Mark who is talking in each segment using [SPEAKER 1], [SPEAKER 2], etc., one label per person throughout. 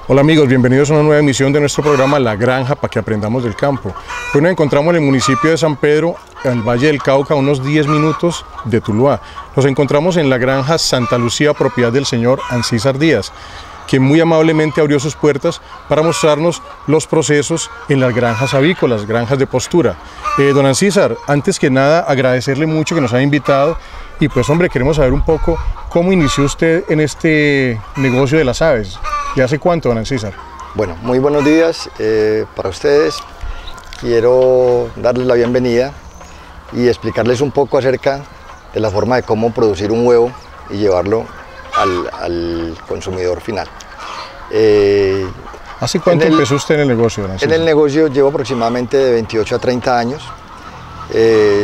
[SPEAKER 1] Hola amigos, bienvenidos a una nueva emisión de nuestro programa La Granja para que aprendamos del campo. Hoy nos encontramos en el municipio de San Pedro, en el Valle del Cauca, a unos 10 minutos de Tuluá. Nos encontramos en la granja Santa Lucía, propiedad del señor Ancísar Díaz, quien muy amablemente abrió sus puertas para mostrarnos los procesos en las granjas avícolas, granjas de postura. Don Ancísar, antes que nada agradecerle mucho que nos haya invitado y pues hombre, queremos saber un poco cómo inició usted en este negocio de las aves. ¿Y hace cuánto, don Ancísar?
[SPEAKER 2] Bueno, muy buenos días para ustedes. Quiero darles la bienvenida y explicarles un poco acerca de la forma de cómo producir un huevo y llevarlo al consumidor final.
[SPEAKER 1] ¿Hace cuánto empezó usted en el negocio, don Ancísar?
[SPEAKER 2] En el negocio llevo aproximadamente de 28 a 30 años.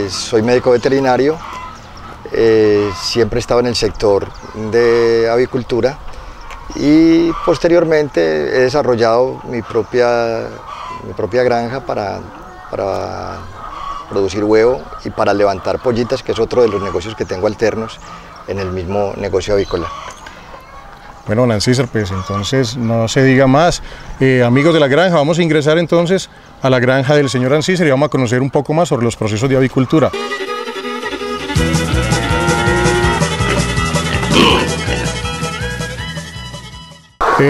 [SPEAKER 2] Soy médico veterinario. Siempre he estado en el sector de avicultura y posteriormente he desarrollado mi propia granja para producir huevo y para levantar pollitas, que es otro de los negocios que tengo alternos en el mismo negocio avícola.
[SPEAKER 1] Bueno, don Ancísar, pues entonces no se diga más. Amigos de la granja, vamos a ingresar entonces a la granja del señor Ancísar y vamos a conocer un poco más sobre los procesos de avicultura.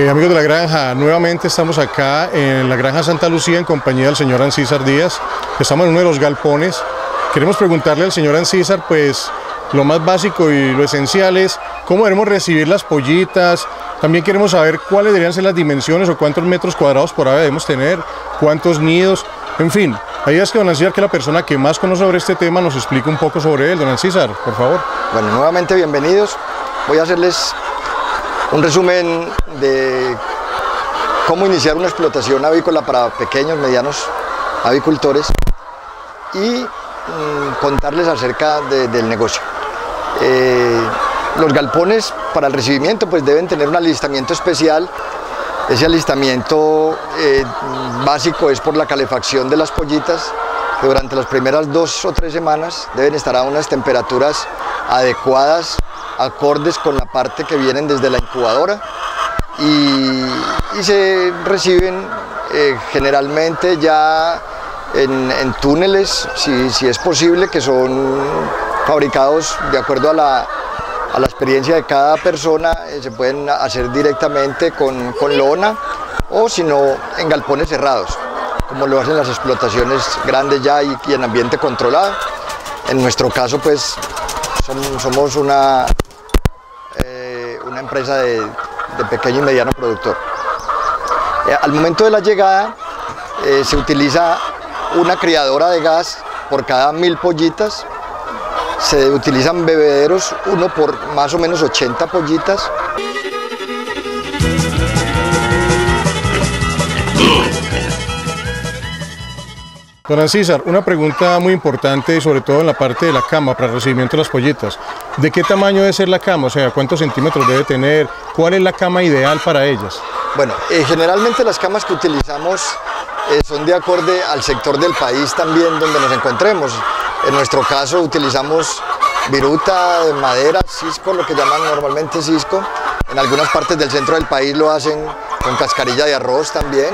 [SPEAKER 1] Amigos de la granja, nuevamente estamos acá en la granja Santa Lucía en compañía del señor Ancísar Díaz. Estamos en uno de los galpones. Queremos preguntarle al señor Ancísar, pues, lo más básico y lo esencial es cómo debemos recibir las pollitas. También queremos saber cuáles deberían ser las dimensiones o cuántos metros cuadrados por ave debemos tener, cuántos nidos, en fin. La idea es que don Ancísar, que es la persona que más conoce sobre este tema, nos explique un poco sobre él. Don Ancísar, por favor.
[SPEAKER 2] Bueno, nuevamente bienvenidos. Voy a hacerles un resumen de cómo iniciar una explotación avícola para pequeños, medianos avicultores y contarles acerca del negocio. Los galpones para el recibimiento pues deben tener un alistamiento especial. Ese alistamiento básico es por la calefacción de las pollitas, que durante las primeras 2 o 3 semanas deben estar a unas temperaturas adecuadas, acordes con la parte que vienen desde la incubadora y se reciben generalmente ya en túneles, si es posible, que son fabricados de acuerdo a la experiencia de cada persona. Se pueden hacer directamente con lona o si no en galpones cerrados, como lo hacen las explotaciones grandes ya y en ambiente controlado. En nuestro caso pues somos una empresa de pequeño y mediano productor. Al momento de la llegada se utiliza una criadora de gas por cada 1000 pollitas. Se utilizan bebederos, uno por más o menos 80 pollitas.
[SPEAKER 1] Don Ancísar, una pregunta muy importante, sobre todo en la parte de la cama para el recibimiento de las pollitas. ¿De qué tamaño debe ser la cama? O sea, ¿cuántos centímetros debe tener? ¿Cuál es la cama ideal para ellas?
[SPEAKER 2] Bueno, generalmente las camas que utilizamos son de acorde al sector del país también donde nos encontremos. En nuestro caso utilizamos viruta de madera, cisco, lo que llaman normalmente cisco. En algunas partes del centro del país lo hacen con cascarilla de arroz también,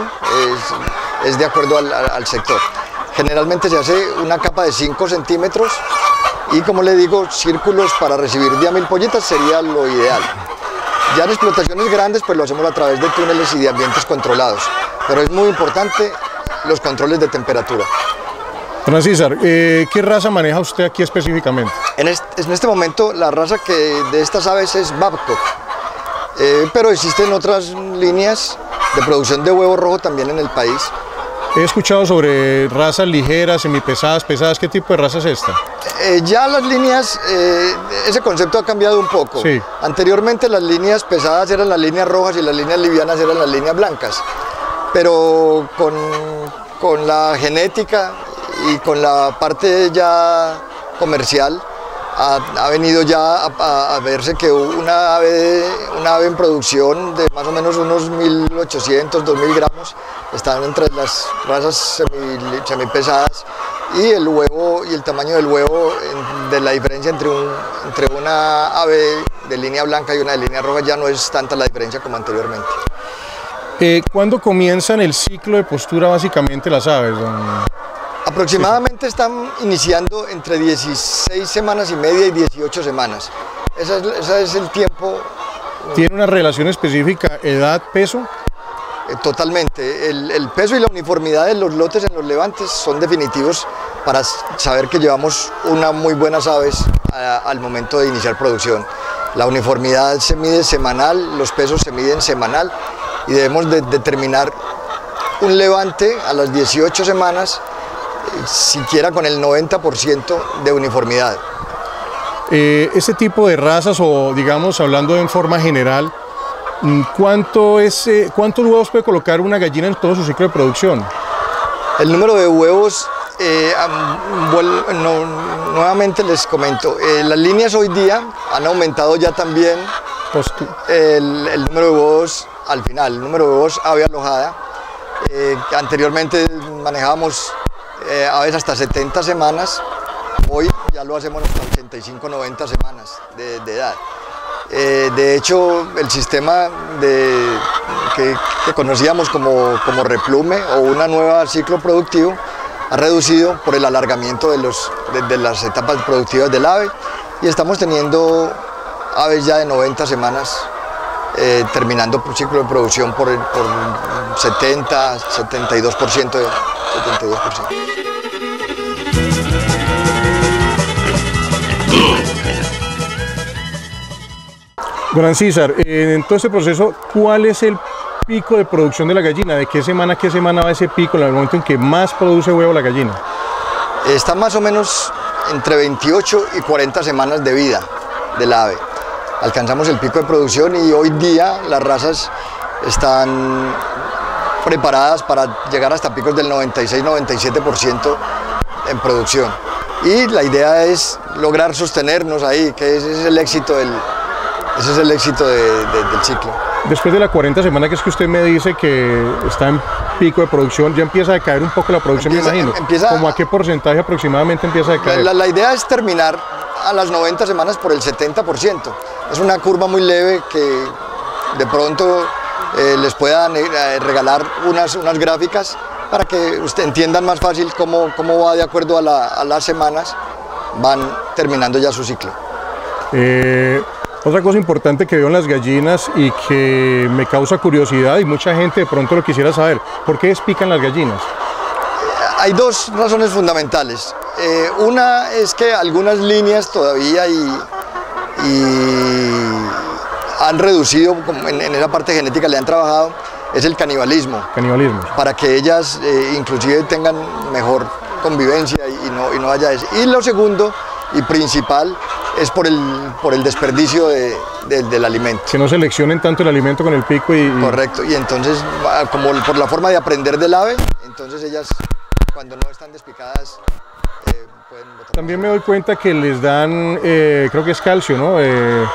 [SPEAKER 2] es de acuerdo al sector. Generalmente se hace una capa de 5 centímetros y, como le digo, círculos para recibir de a 1000 pollitas sería lo ideal. Ya en explotaciones grandes pues lo hacemos a través de túneles y de ambientes controlados, pero es muy importante los controles de temperatura.
[SPEAKER 1] Don Ancísar, ¿qué raza maneja usted aquí específicamente?
[SPEAKER 2] En este momento la raza de estas aves es Babcock, pero existen otras líneas de producción de huevo rojo también en el país.
[SPEAKER 1] He escuchado sobre razas ligeras, semipesadas, pesadas. ¿Qué tipo de raza es esta?
[SPEAKER 2] Ya las líneas, ese concepto ha cambiado un poco.
[SPEAKER 1] Sí.
[SPEAKER 2] Anteriormente las líneas pesadas eran las líneas rojas y las líneas livianas eran las líneas blancas. Pero con la genética y con la parte ya comercial ha venido ya a verse que una ave en producción de más o menos unos 1800, 2000 gramos están entre las razas semipesadas, y el huevo y el tamaño del huevo, de la diferencia entre una ave de línea blanca y una de línea roja, ya no es tanta la diferencia como anteriormente.
[SPEAKER 1] ¿Cuándo comienzan el ciclo de postura básicamente las aves, don?
[SPEAKER 2] Aproximadamente están iniciando entre 16 semanas y media y 18 semanas. Ese es el tiempo.
[SPEAKER 1] ¿Tiene una relación específica edad-peso?
[SPEAKER 2] Totalmente. El peso y la uniformidad de los lotes en los levantes son definitivos para saber que llevamos unas muy buenas aves al momento de iniciar producción. La uniformidad se mide semanal, los pesos se miden semanal y debemos de determinar un levante a las 18 semanas, siquiera con el 90% de uniformidad.
[SPEAKER 1] Ese tipo de razas, o digamos, hablando en forma general, ¿cuántos huevos puede colocar una gallina en todo su ciclo de producción?
[SPEAKER 2] El número de huevos, nuevamente les comento, las líneas hoy día han aumentado ya también el número de huevos al final, el número de huevos ave alojada. Anteriormente manejábamos aves hasta 70 semanas, hoy ya lo hacemos hasta 85-90 semanas de edad. De hecho, el sistema que conocíamos como replume o una nueva ciclo productivo ha reducido por el alargamiento de las etapas productivas del ave y estamos teniendo aves ya de 90 semanas terminando el ciclo de producción por 70-72%.
[SPEAKER 1] Don Ancísar, en todo este proceso, ¿cuál es el pico de producción de la gallina? ¿De qué semana a qué semana va ese pico, en el momento en que más produce huevo la gallina?
[SPEAKER 2] Está más o menos entre 28 y 40 semanas de vida del ave. Alcanzamos el pico de producción y hoy día las razas están preparadas para llegar hasta picos del 96-97% en producción. Y la idea es lograr sostenernos ahí, que ese es el éxito del ciclo.
[SPEAKER 1] Después de la 40 semana que es que usted me dice que está en pico de producción, ya empieza a decaer un poco la producción, me imagino. ¿Cómo a qué porcentaje aproximadamente empieza a decaer?
[SPEAKER 2] La idea es terminar a las 90 semanas por el 70%. Es una curva muy leve que de pronto les puedan regalar unas gráficas para que entiendan más fácil cómo va de acuerdo a las semanas, van terminando ya su ciclo.
[SPEAKER 1] Otra cosa importante que veo en las gallinas y que me causa curiosidad y mucha gente de pronto lo quisiera saber, ¿por qué despican las gallinas?
[SPEAKER 2] Hay dos razones fundamentales. Una es que algunas líneas todavía han reducido, en esa parte genética le han trabajado, es el canibalismo.
[SPEAKER 1] Canibalismo.
[SPEAKER 2] Para que ellas inclusive tengan mejor convivencia y no haya eso. Y lo segundo y principal es por el desperdicio del alimento.
[SPEAKER 1] Que no seleccionen tanto el alimento con el pico
[SPEAKER 2] Correcto, y entonces, como por la forma de aprender del ave, entonces ellas, cuando no están despicadas, pueden botar.
[SPEAKER 1] También me doy cuenta que les dan, creo que es calcio, ¿no? ¿Cuál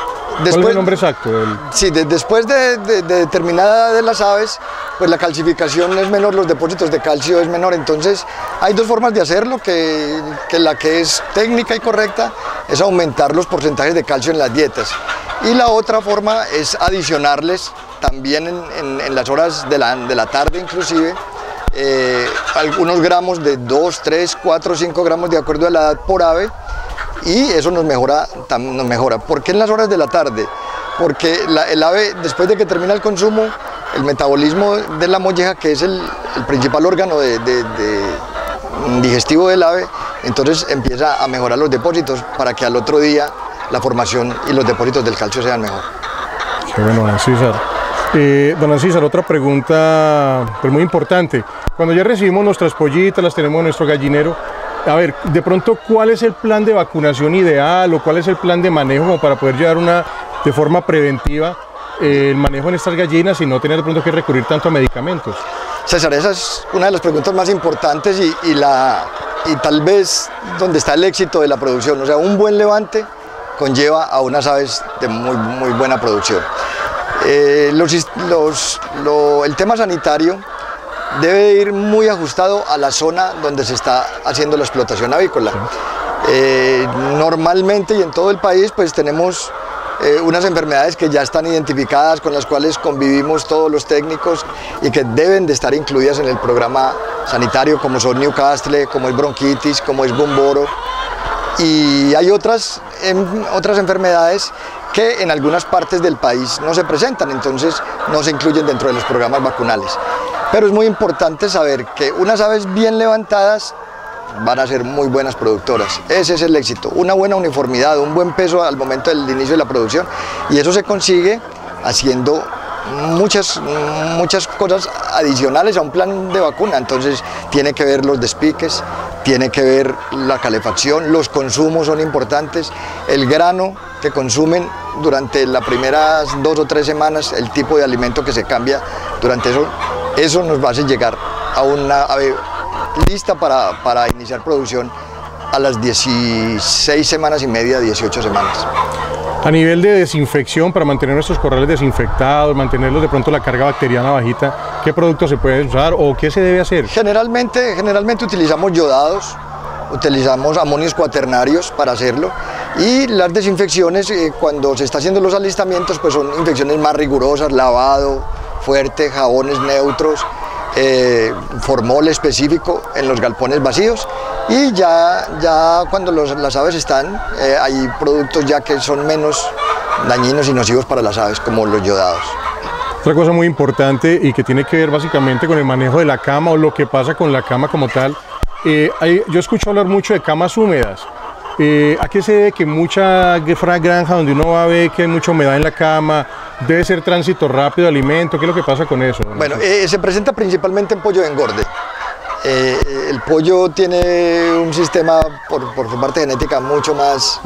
[SPEAKER 1] es el nombre exacto?
[SPEAKER 2] Sí, después de determinada de las aves, pues la calcificación es menor, los depósitos de calcio es menor, entonces hay dos formas de hacerlo, que la que es técnica y correcta es aumentar los porcentajes de calcio en las dietas, y la otra forma es adicionarles también en las horas de la tarde inclusive, algunos gramos de 2, 3, 4, 5 gramos de acuerdo a la edad por ave, y eso nos mejora. ¿Por qué en las horas de la tarde? Porque el ave, después de que termina el consumo, el metabolismo de la molleja, que es el principal órgano digestivo del ave, entonces empieza a mejorar los depósitos para que al otro día la formación y los depósitos del calcio sean mejor.
[SPEAKER 1] Qué bueno, don Ancísar. Don Ancísar, otra pregunta pues muy importante. Cuando ya recibimos nuestras pollitas, las tenemos en nuestro gallinero, a ver, de pronto, ¿cuál es el plan de vacunación ideal o cuál es el plan de manejo como para poder llevar de forma preventiva el manejo en estas gallinas y no tener de pronto que recurrir tanto a medicamentos?
[SPEAKER 2] César, esa es una de las preguntas más importantes y tal vez donde está el éxito de la producción. O sea, un buen levante conlleva a unas aves de muy buena producción. El tema sanitario debe ir muy ajustado a la zona donde se está haciendo la explotación avícola. Normalmente y en todo el país pues tenemos unas enfermedades que ya están identificadas, con las cuales convivimos todos los técnicos y que deben de estar incluidas en el programa sanitario, como son Newcastle, como es bronquitis, como es gumboro. Y hay otras enfermedades que en algunas partes del país no se presentan, entonces no se incluyen dentro de los programas vacunales. Pero es muy importante saber que unas aves bien levantadas van a ser muy buenas productoras. Ese es el éxito, una buena uniformidad, un buen peso al momento del inicio de la producción, y eso se consigue haciendo muchas cosas adicionales a un plan de vacuna. Entonces tiene que ver los despiques, tiene que ver la calefacción, los consumos son importantes, el grano que consumen durante las primeras 2 o 3 semanas, el tipo de alimento que se cambia durante eso nos va a hacer llegar a una ave lista para iniciar producción a las 16 semanas y media, 18 semanas.
[SPEAKER 1] A nivel de desinfección, para mantener nuestros corrales desinfectados, mantenerlos de pronto la carga bacteriana bajita, ¿qué productos se pueden usar o qué se debe hacer?
[SPEAKER 2] Generalmente utilizamos yodados, utilizamos amonios cuaternarios para hacerlo, y las desinfecciones cuando se está haciendo los alistamientos pues son infecciones más rigurosas, lavado fuerte, jabones neutros, formol específico en los galpones vacíos, y ya cuando las aves están, hay productos ya que son menos dañinos y nocivos para las aves, como los yodados.
[SPEAKER 1] Otra cosa muy importante y que tiene que ver básicamente con el manejo de la cama o lo que pasa con la cama como tal. Yo escucho hablar mucho de camas húmedas. ¿A qué se debe que mucha granja donde uno va a ver que hay mucha humedad en la cama, debe ser tránsito rápido de alimento? ¿Qué es lo que pasa con eso?
[SPEAKER 2] Bueno, se presenta principalmente en pollo de engorde. El pollo tiene un sistema, por su parte genética, mucho más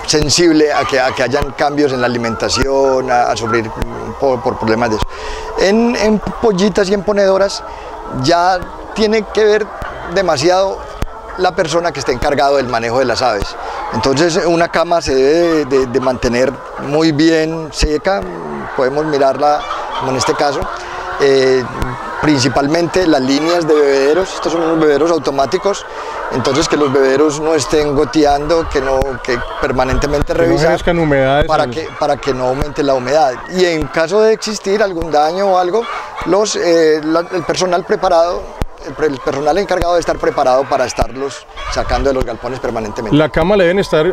[SPEAKER 2] sensible a que hayan cambios en la alimentación, a sufrir por problemas de eso. En pollitas y en ponedoras ya tiene que ver demasiado la persona que esté encargado del manejo de las aves. Entonces una cama se debe de mantener muy bien seca, podemos mirarla como en este caso. Principalmente las líneas de bebederos, estos son unos bebederos automáticos, entonces que los bebederos no estén goteando, que permanentemente revisar para que no aumente la humedad. Y en caso de existir algún daño o algo, el personal preparado, el personal encargado de estar preparado para estarlos sacando de los galpones permanentemente.
[SPEAKER 1] ¿La cama le deben estar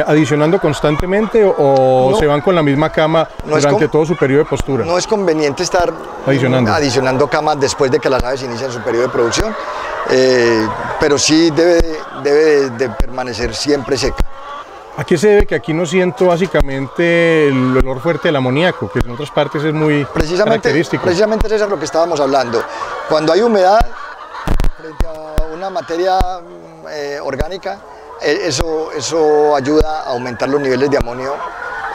[SPEAKER 1] adicionando constantemente o no, se van con la misma cama durante todo su periodo de postura?
[SPEAKER 2] No es conveniente estar adicionando camas después de que las aves inician su periodo de producción, pero sí debe de permanecer siempre seca.
[SPEAKER 1] ¿A qué se debe que aquí no siento básicamente el olor fuerte del amoníaco, que en otras partes es muy característico?
[SPEAKER 2] Precisamente eso es lo que estábamos hablando. Cuando hay humedad frente a una materia orgánica, eso ayuda a aumentar los niveles de amonio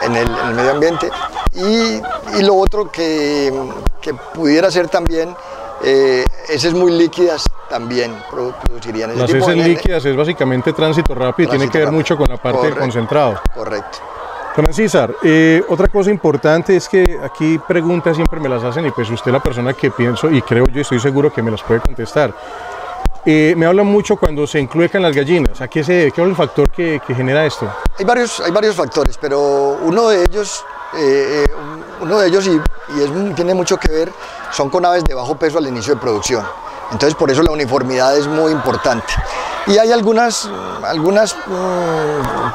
[SPEAKER 2] en el medio ambiente. Y lo otro que pudiera ser también, heces muy líquidas también producirían ese tipo de...
[SPEAKER 1] Las heces líquidas es básicamente tránsito rápido y tiene que ver mucho con la parte del concentrado.
[SPEAKER 2] Correcto.
[SPEAKER 1] Don César, otra cosa importante es que aquí preguntas siempre me las hacen y pues usted es la persona que pienso y creo yo, estoy seguro que me las puede contestar. Me hablan mucho cuando se incluyen las gallinas. ¿A qué se debe? ¿Qué es el factor que genera esto?
[SPEAKER 2] Hay varios factores, pero uno de ellos tiene mucho que ver, son con aves de bajo peso al inicio de producción. Entonces por eso la uniformidad es muy importante. Y hay algunas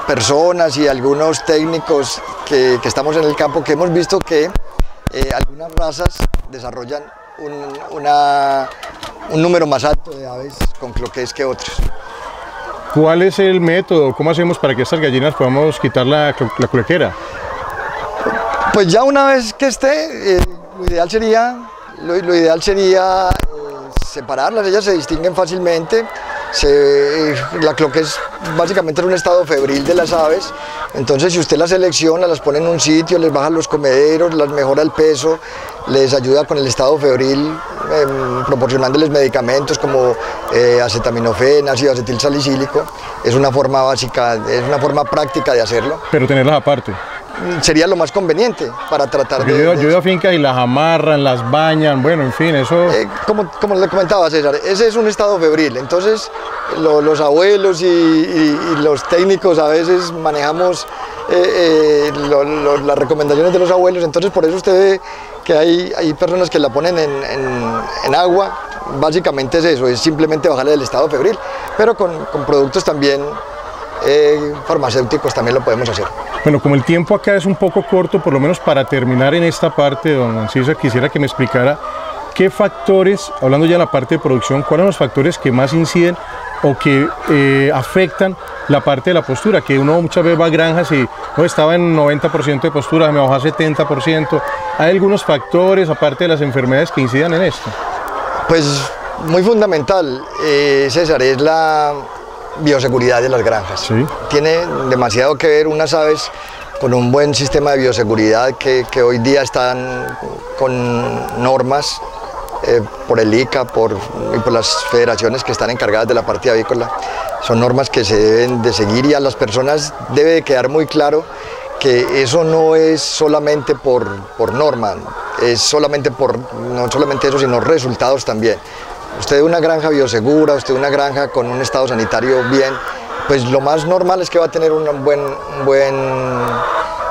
[SPEAKER 2] personas y algunos técnicos que estamos en el campo que hemos visto que algunas razas desarrollan un número más alto de aves con cloqués que otros.
[SPEAKER 1] ¿Cuál es el método? ¿Cómo hacemos para que estas gallinas podamos quitar la cloaquera?
[SPEAKER 2] Pues ya una vez que esté, lo ideal sería separarlas. Ellas se distinguen fácilmente. La cloqués básicamente es un estado febril de las aves, entonces si usted las selecciona, las pone en un sitio, les baja los comederos, las mejora el peso, les ayuda con el estado febril, proporcionándoles medicamentos como acetaminofén, ácido acetil salicílico. Es una forma básica, es una forma práctica de hacerlo.
[SPEAKER 1] Pero tenerlas aparte.
[SPEAKER 2] sería lo más conveniente para tratar
[SPEAKER 1] de... Yo he ido a fincas y las amarran, las bañan, bueno, en fin, eso...
[SPEAKER 2] Como le comentaba César, ese es un estado febril, entonces los abuelos y los técnicos a veces manejamos las recomendaciones de los abuelos, entonces por eso usted ve que hay personas que la ponen en agua. Básicamente es eso, es simplemente bajarle del estado febril, pero con productos también farmacéuticos también lo podemos hacer.
[SPEAKER 1] Bueno, como el tiempo acá es un poco corto, por lo menos para terminar en esta parte, don Ancísar, quisiera que me explicara qué factores, hablando ya de la parte de producción, cuáles son los factores que más inciden o que afectan la parte de la postura, que uno muchas veces va a granjas y no, estaba en 90% de postura, me bajó a 70%. ¿Hay algunos factores, aparte de las enfermedades, que incidan en esto?
[SPEAKER 2] Pues muy fundamental, César, es la bioseguridad de las granjas.
[SPEAKER 1] ¿Sí?
[SPEAKER 2] Tiene demasiado que ver unas aves con un buen sistema de bioseguridad que hoy día están con normas por el ICA y por las federaciones que están encargadas de la parte avícola. Son normas que se deben de seguir y a las personas debe de quedar muy claro que eso no es solamente por norma, es no solamente eso, sino resultados también. Usted una granja biosegura, usted una granja con un estado sanitario bien, pues lo más normal es que va a tener un buen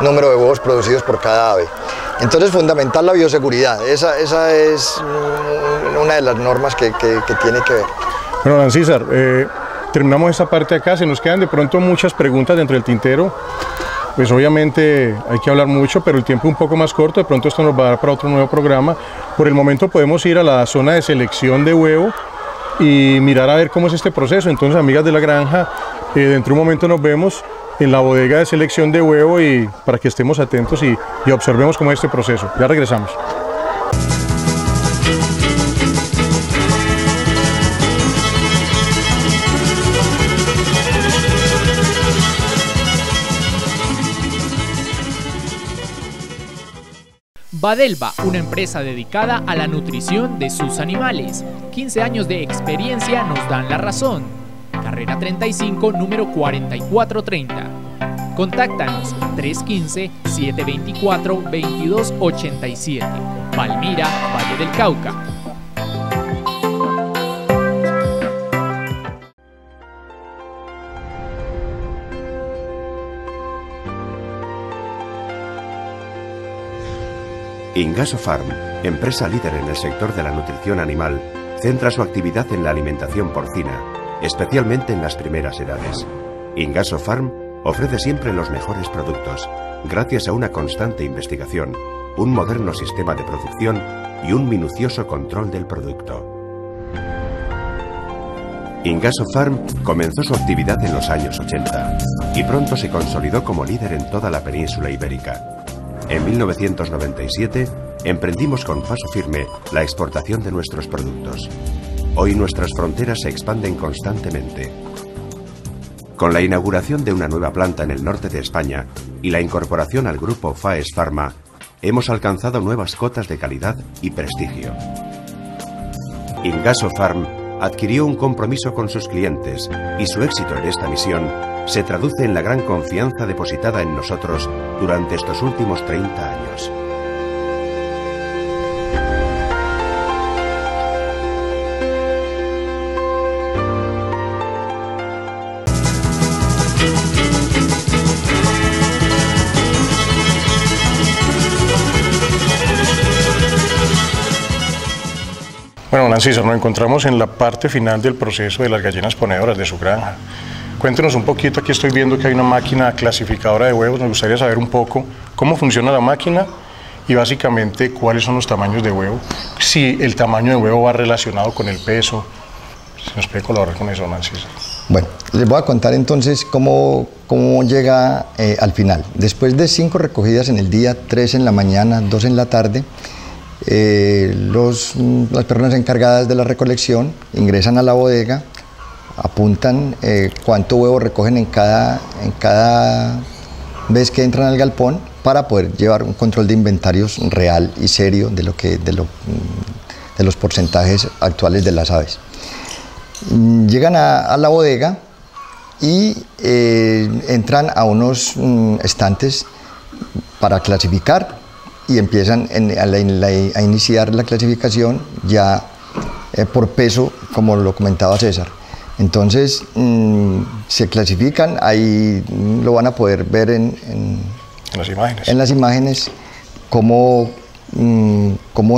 [SPEAKER 2] número de huevos producidos por cada ave. Entonces, fundamental la bioseguridad, esa es una de las normas que tiene que ver.
[SPEAKER 1] Bueno, don César, terminamos esta parte acá, se nos quedan de pronto muchas preguntas dentro del tintero. Pues obviamente hay que hablar mucho, pero el tiempo es un poco más corto, de pronto esto nos va a dar para otro nuevo programa. Por el momento podemos ir a la zona de selección de huevo y mirar a ver cómo es este proceso. Entonces, amigas de la granja, dentro de un momento nos vemos en la bodega de selección de huevo y para que estemos atentos y observemos cómo es este proceso. Ya regresamos.
[SPEAKER 3] Badelva, una empresa dedicada a la nutrición de sus animales. 15 años de experiencia nos dan la razón. Carrera 35, número 4430. Contáctanos 315-724-2287. Palmira, Valle del Cauca.
[SPEAKER 4] Ingaso Farm, empresa líder en el sector de la nutrición animal, centra su actividad en la alimentación porcina, especialmente en las primeras edades. Ingaso Farm ofrece siempre los mejores productos, gracias a una constante investigación, un moderno sistema de producción y un minucioso control del producto. Ingaso Farm comenzó su actividad en los años 80 y pronto se consolidó como líder en toda la península ibérica. En 1997 emprendimos con paso firme la exportación de nuestros productos. Hoy nuestras fronteras se expanden constantemente. Con la inauguración de una nueva planta en el norte de España y la incorporación al grupo Faes Pharma, hemos alcanzado nuevas cotas de calidad y prestigio. Ingaso Farm adquirió un compromiso con sus clientes y su éxito en esta misión se traduce en la gran confianza depositada en nosotros durante estos últimos 30 años.
[SPEAKER 1] Bueno, don César, nos encontramos en la parte final del proceso de las gallinas ponedoras de su granja. Cuéntenos un poquito, aquí estoy viendo que hay una máquina clasificadora de huevos, me gustaría saber un poco cómo funciona la máquina y básicamente cuáles son los tamaños de huevo, si el tamaño de huevo va relacionado con el peso. Si nos puede colaborar con eso, don César.
[SPEAKER 2] Bueno, les voy a contar entonces cómo llega al final. Después de 5 recogidas en el día, 3 en la mañana, 2 en la tarde, las personas encargadas de la recolección ingresan a la bodega, apuntan cuánto huevo recogen en cada vez que entran al galpón para poder llevar un control de inventarios real y serio de los porcentajes actuales de las aves. Llegan a la bodega y entran a unos estantes para clasificar y empiezan a iniciar la clasificación ya por peso, como lo comentaba César. Entonces se clasifican, ahí lo van a poder ver en las imágenes cómo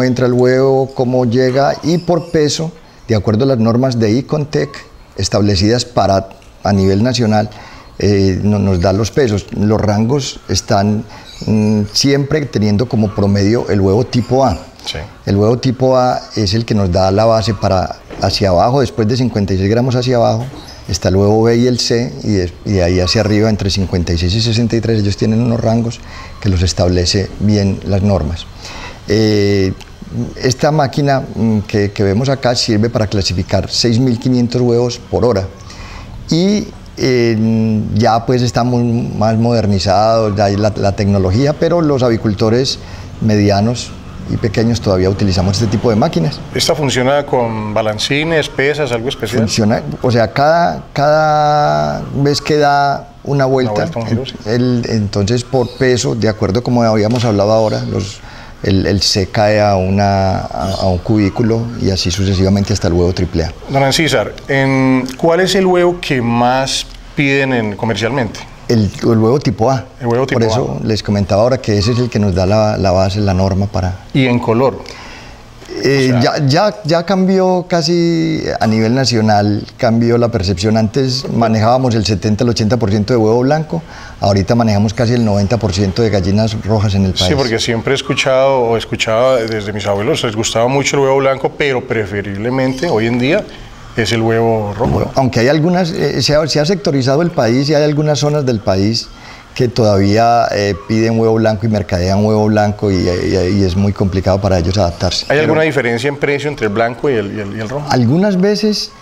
[SPEAKER 2] entra el huevo, cómo llega, y por peso, de acuerdo a las normas de ICONTEC establecidas a nivel nacional, nos da los pesos. Los rangos están siempre teniendo como promedio el huevo tipo A.
[SPEAKER 1] Sí.
[SPEAKER 2] El huevo tipo A es el que nos da la base para hacia abajo, después de 56 gramos hacia abajo, está el huevo B y el C, y de ahí hacia arriba, entre 56 y 63, ellos tienen unos rangos que los establece bien las normas. Esta máquina que vemos acá sirve para clasificar 6.500 huevos por hora, y ya pues estamos más modernizados, ya hay la tecnología, pero los avicultores medianos y pequeños todavía utilizamos este tipo de máquinas.
[SPEAKER 1] ¿Esta funciona con balancines, pesas, algo especial?
[SPEAKER 2] Funciona, o sea, cada vez que da una vuelta,
[SPEAKER 1] un giro, sí.
[SPEAKER 2] Entonces por peso, de acuerdo como habíamos hablado ahora, el C cae a un cubículo, y así sucesivamente hasta el huevo AAA.
[SPEAKER 1] Don Ancísar, ¿cuál es el huevo que más piden comercialmente?
[SPEAKER 2] El huevo tipo A.
[SPEAKER 1] El huevo tipo
[SPEAKER 2] Por eso
[SPEAKER 1] A.
[SPEAKER 2] les comentaba ahora que ese es el que nos da la base, la norma para...
[SPEAKER 1] ¿Y en color?
[SPEAKER 2] Ya cambió casi a nivel nacional, cambió la percepción. Antes manejábamos el 70 al 80% de huevo blanco, ahorita manejamos casi el 90% de gallinas rojas en el país.
[SPEAKER 1] Sí, porque siempre he escuchaba desde mis abuelos, les gustaba mucho el huevo blanco, pero preferiblemente hoy en día es el huevo rojo.
[SPEAKER 2] Bueno, aunque hay algunas, se ha sectorizado el país, y hay algunas zonas del país que todavía piden huevo blanco y mercadean huevo blanco, y es muy complicado para ellos adaptarse.
[SPEAKER 1] ¿Hay alguna diferencia en precio entre el blanco y el rojo?
[SPEAKER 2] Algunas veces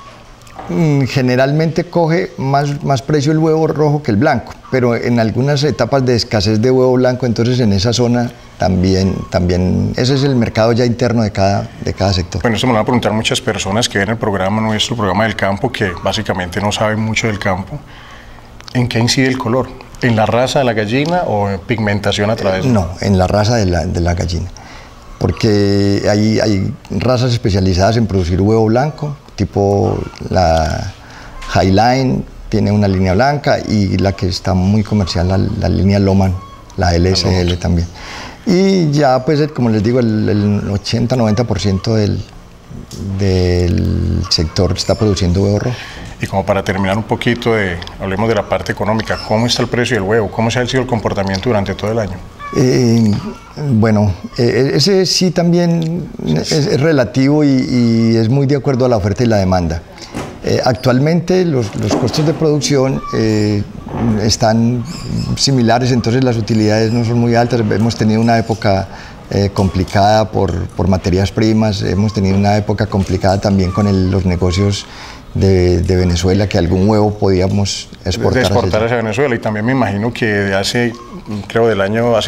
[SPEAKER 2] generalmente coge más precio el huevo rojo que el blanco, pero en algunas etapas de escasez de huevo blanco, entonces en esa zona también ese es el mercado ya interno de cada sector.
[SPEAKER 1] Bueno, esto me lo van a preguntar muchas personas que ven el programa nuestro, el programa del campo, que básicamente no saben mucho del campo. ¿En qué incide el color? ¿En la raza de la gallina o en pigmentación a través de...?
[SPEAKER 2] No, en la raza de la gallina, porque hay razas especializadas en producir huevo blanco, tipo la Highline tiene una línea blanca, y la que está muy comercial, la línea Loman, la LSL también. Y ya pues, como les digo, el 80-90% del sector está produciendo huevo rojo.
[SPEAKER 1] Y como para terminar un poquito, hablemos de la parte económica. ¿Cómo está el precio del huevo? ¿Cómo se ha sido el comportamiento durante todo el año?
[SPEAKER 2] Bueno, ese sí también es relativo, y es muy de acuerdo a la oferta y la demanda. Actualmente los costos de producción están similares, entonces las utilidades no son muy altas. Hemos tenido una época complicada por materias primas, hemos tenido una época complicada también con los negocios de Venezuela, que algún huevo podíamos exportar
[SPEAKER 1] hacia Venezuela. Y también me imagino que hace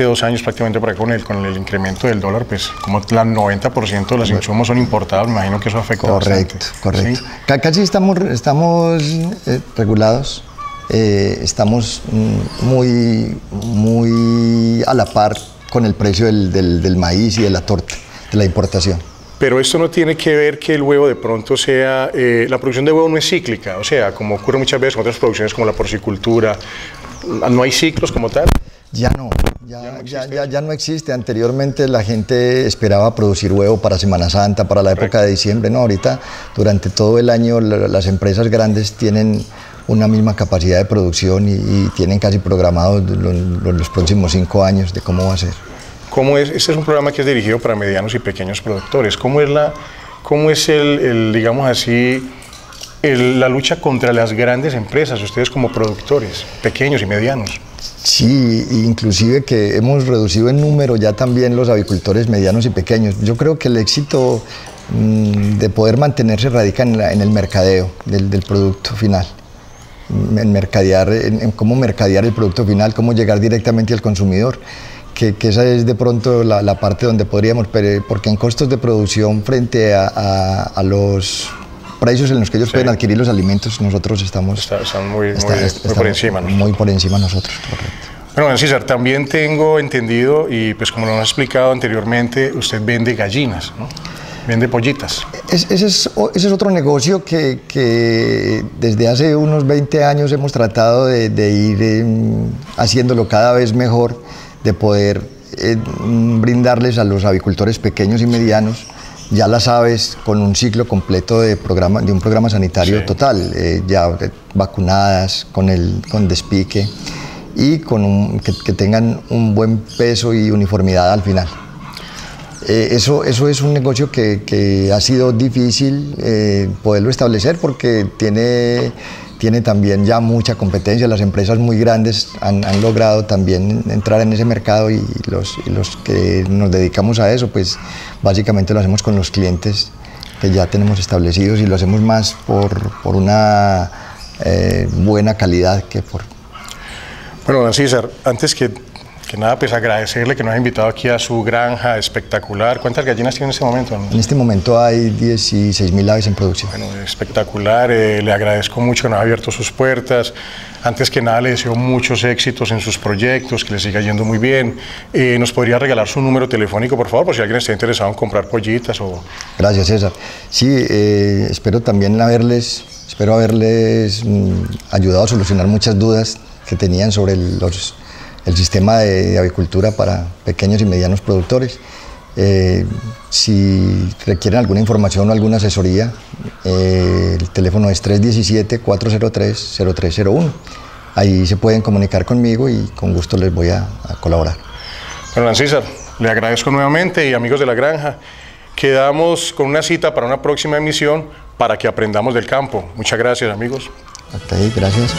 [SPEAKER 1] 2 años prácticamente para acá, con el incremento del dólar, pues como el 90% de los insumos son importados, me imagino que eso afecta bastante.
[SPEAKER 2] Correcto. ¿Sí? Casi estamos regulados, estamos muy a la par con el precio del maíz y de la torta, de la importación.
[SPEAKER 1] Pero esto no tiene que ver que el huevo de pronto sea... la producción de huevo no es cíclica, o sea, como ocurre muchas veces con otras producciones como la porcicultura, ¿no hay ciclos como tal?
[SPEAKER 2] Ya no existe. Anteriormente la gente esperaba producir huevo para Semana Santa, para la época de diciembre. No, ahorita durante todo el año las empresas grandes tienen una misma capacidad de producción, y tienen casi programados los próximos 5 años de cómo va a ser.
[SPEAKER 1] Este es un programa que es dirigido para medianos y pequeños productores. ¿Cómo es digamos así, la lucha contra las grandes empresas, ustedes como productores, pequeños y medianos?
[SPEAKER 2] Sí, inclusive que hemos reducido en número ya también los avicultores medianos y pequeños. Yo creo que el éxito de poder mantenerse radica en el mercadeo del producto final. En cómo mercadear el producto final, cómo llegar directamente al consumidor. Que esa es de pronto la parte donde podríamos, porque en costos de producción frente a los precios en los que ellos pueden adquirir los alimentos, nosotros estamos
[SPEAKER 1] muy por encima, ¿no?
[SPEAKER 2] Muy por encima nosotros, correcto.
[SPEAKER 1] Bueno, don César, también tengo entendido, y pues como lo hemos explicado anteriormente, usted vende gallinas, ¿no? Vende pollitas.
[SPEAKER 2] Ese es otro negocio que desde hace unos 20 años hemos tratado de ir haciéndolo cada vez mejor, de poder brindarles a los avicultores pequeños y medianos, ya las aves con un ciclo completo de un programa sanitario sí. Total, ya vacunadas, con despique y que tengan un buen peso y uniformidad al final. Eso es un negocio que ha sido difícil poderlo establecer porque tiene también ya mucha competencia. Las empresas muy grandes han logrado también entrar en ese mercado y los que nos dedicamos a eso, pues básicamente lo hacemos con los clientes que ya tenemos establecidos y lo hacemos más por una buena calidad que por...
[SPEAKER 1] Bueno, don César, antes que nada, pues agradecerle que nos ha invitado aquí a su granja espectacular. ¿Cuántas gallinas tiene en este momento?
[SPEAKER 2] En este momento hay 16.000 aves en producción.
[SPEAKER 1] Bueno, espectacular, le agradezco mucho que nos ha abierto sus puertas. Antes que nada, le deseo muchos éxitos en sus proyectos, que le siga yendo muy bien. ¿Nos podría regalar su número telefónico, por favor, por si alguien está interesado en comprar pollitas?
[SPEAKER 2] Gracias, César. Sí, espero también haberles ayudado a solucionar muchas dudas que tenían sobre el sistema de avicultura para pequeños y medianos productores. Si requieren alguna información o alguna asesoría, el teléfono es 317-403-0301. Ahí se pueden comunicar conmigo y con gusto les voy a colaborar.
[SPEAKER 1] Bueno, don César, le agradezco nuevamente y amigos de la granja, quedamos con una cita para una próxima emisión para que aprendamos del campo. Muchas gracias, amigos.
[SPEAKER 2] Hasta ahí, gracias.